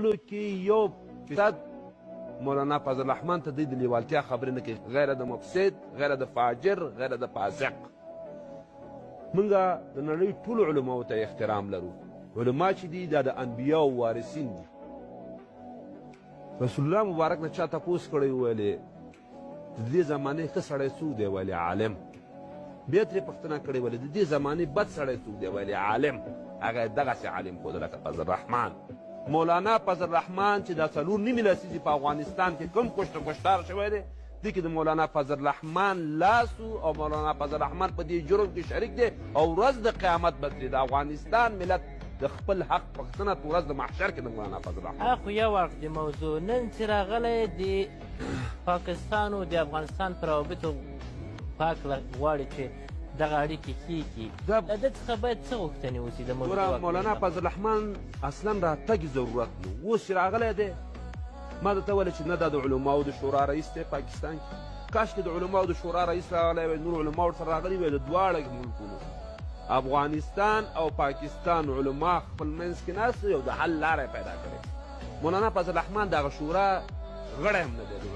کې یو فیصد مولانا فضل الرحمن ته دوی د لیوالتیا خبرې نه کوي، غیر د مفسد، غیر د فاجر، غیر د فاسق. موږ د نړۍ ټولو علماو ته احترام لرو. علما چې دي دا د انبیاو وارثین دي. رسول الله مبارک نه چا تپوس کړی ویلې د دې زمانې ښه سړی څوک دی؟ ویلې عالم. بیا ترې پوښتنه کړې ویلې د دې زمانې بد سړی څوک دی؟ ویلې عالم. هغه دغسې عالم ښودله که فضل الرحمن. مولانا فضل الرحمن چې دا 4.5 لسیزې په افغانستان کې کوم کشتار شوی دی، دې کې د مولانا فضل الرحمن لاس او مولانا فضل الرحمن په دې جرم کې شریک دی او ورځ د قیامت به ترې د افغانستان ملت د خپل حق پوښتنه په ورځ د محشر کې د مولانا فضل الرحمن. خو یو وخت د موضوع نن چې راغلی د پاکستان او د افغانستان په روابطو په هکله غواړي چې دغه اړیکې ښې کړي، د ده څخه باید څه غوښتنې وسي د مولانا فضل الرحمن اصلا راتګ ضرورت نه و. اوس چې راغلی دی ما درته ویله چې نه دا د علماو د شورا رئیس دی پاکستان کې. کاشکې د علماو د شورا رئیس راغلی وی، نور علما ورسره راغلي وی، د دواړه ملکونو افغانستان او پاکستان علما خپل منځ کې ناست یو د حل لاره پیدا کړې. مولانا فضل الرحمن دغه شورا غړی هم نه دی، د